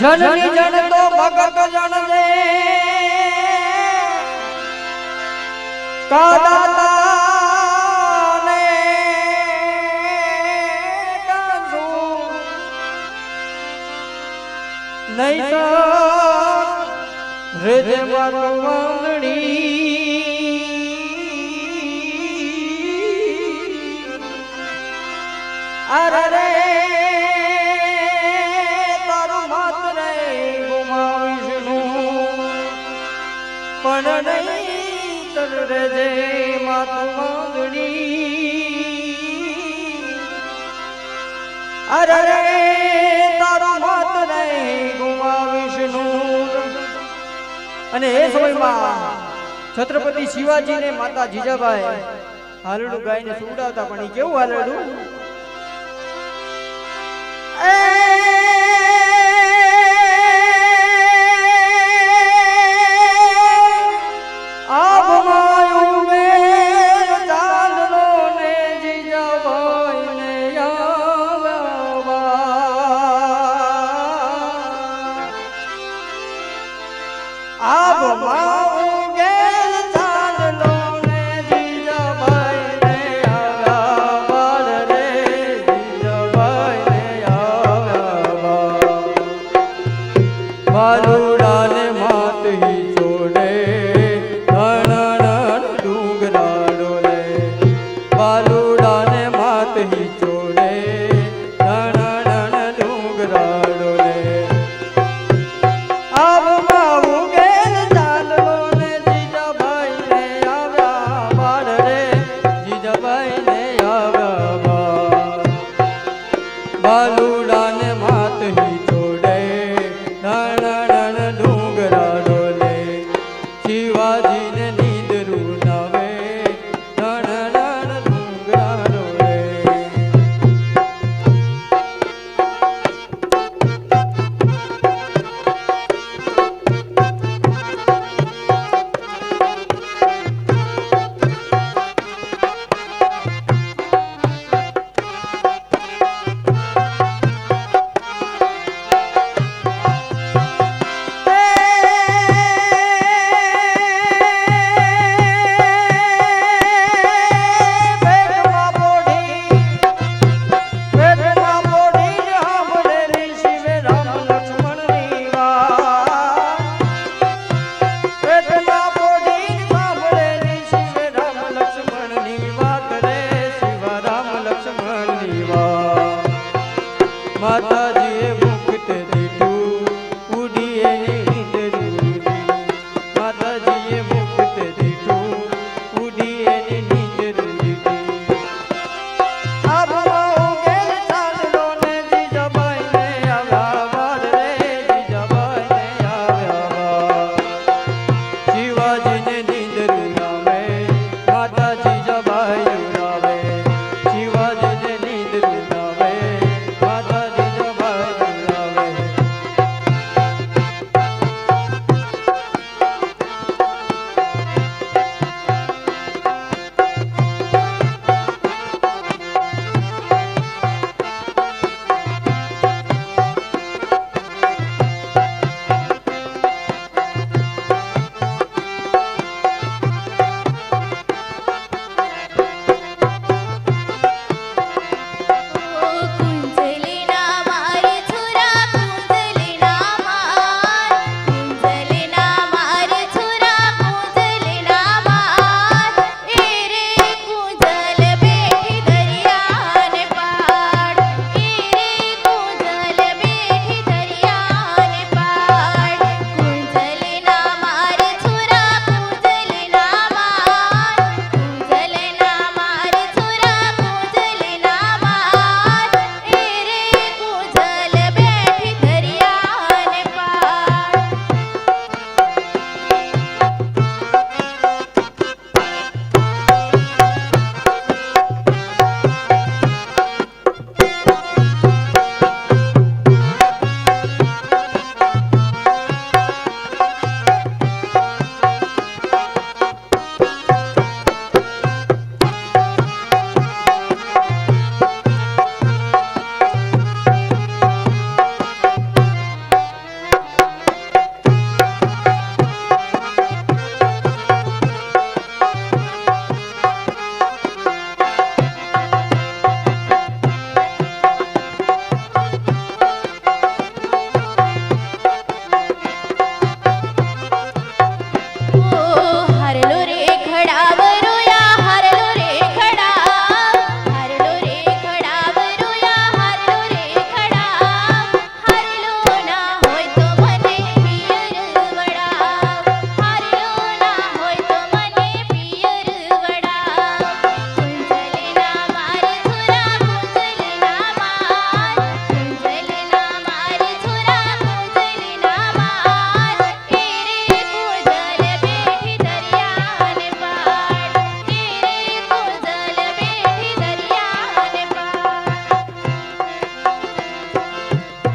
જનની જન તો ભગત જન દે કાદાતા ને કાંસુ નહીં તો રેજે મારો વાંગણી અરે રે પણ નહીં તર રેજે માતું માંગણી અરે રે તારો માત નહીં ગુમાવીશનું. અને એ સમયમાં છત્રપતિ શિવાજીને માતા જીજાબાઈ હાલડું ગાઈને સુવડાવતા પણ એ કેવું હાલડું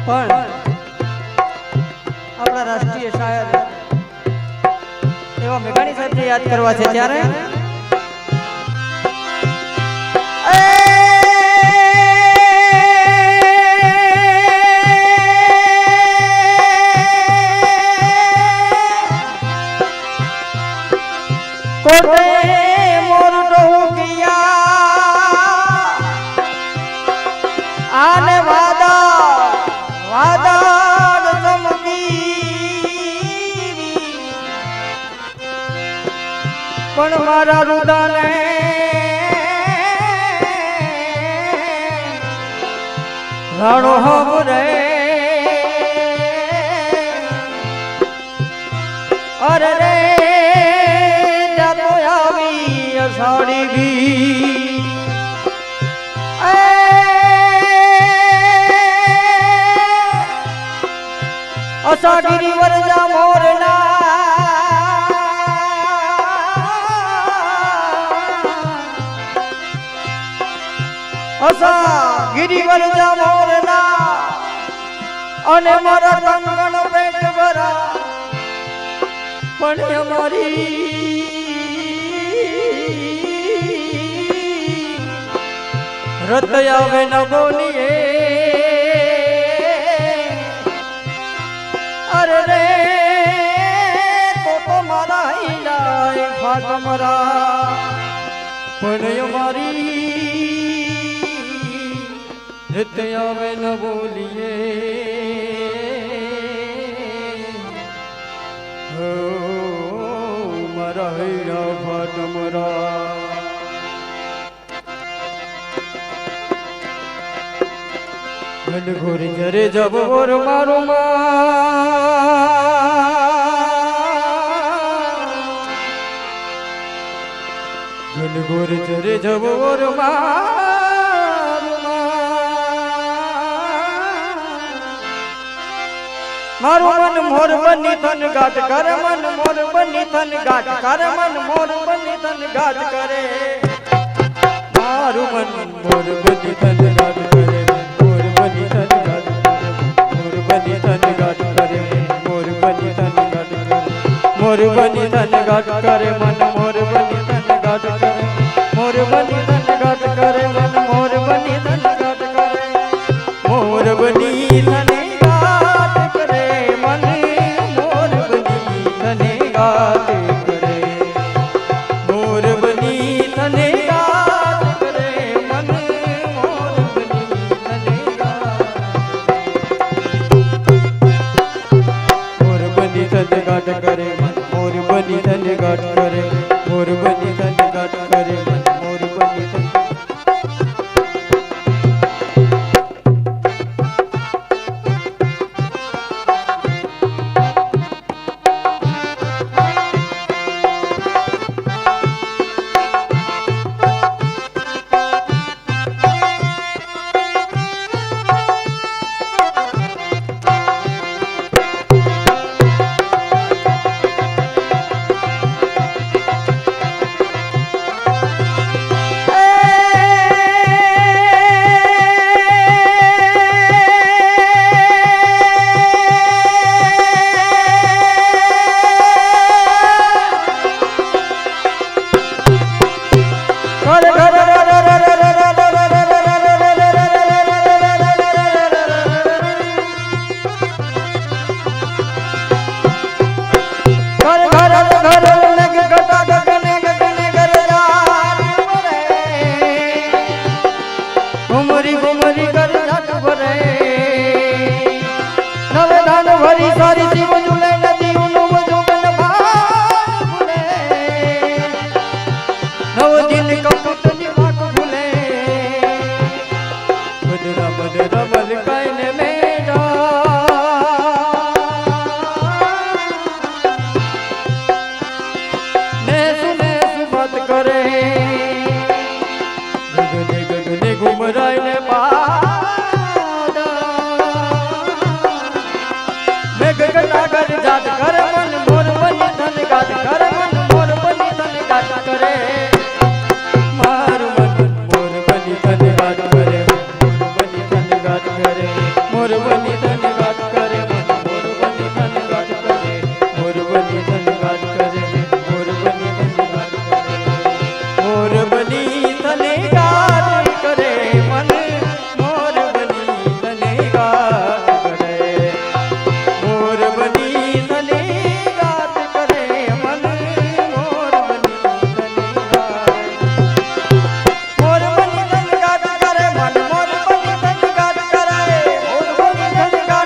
પણ આપણા રાષ્ટ્રીય શાયર એવા મેઘાણી સાહેબને યાદ કરવા છે ત્યારે કોટે મોર ડોકિયા આને વાદળ ચમકી પણ મારા રુદાને રાણો હમરે અરે રે સાડી બી અસાગીરી વરજા મોરના અસાગીરી વરજા મોરના અને મારા કંગણ પેટ ભરા પણ અમારી રત આવે ન બોલીએ અરે રે તો મારા હિલાય ફાટમરા પણ અમારી રત આવે ન બોલીએ હો મારા હિલા ફાટમરા ઘનઘોર જરે જબ ઓર મારો ઘનઘોર જરે જબ ઓર મારું મન મોર બની થન ગાટ કરે મન મોર બની થન ગાટ કરે મન મોર બની થન ગાટ કરે મારું મન મોર બની થન ગાટ કરે મોર બની થન ગાટ કરે મોર બની થન ગાટ કરે મોર બની થન ગાટ કરે મન મોર બની થન ગાટ કરે મોર બની થન ગાટ કરે મન મોર બની થન ગાટ કરે મોર બની થન મોર બની તને ની ગાડી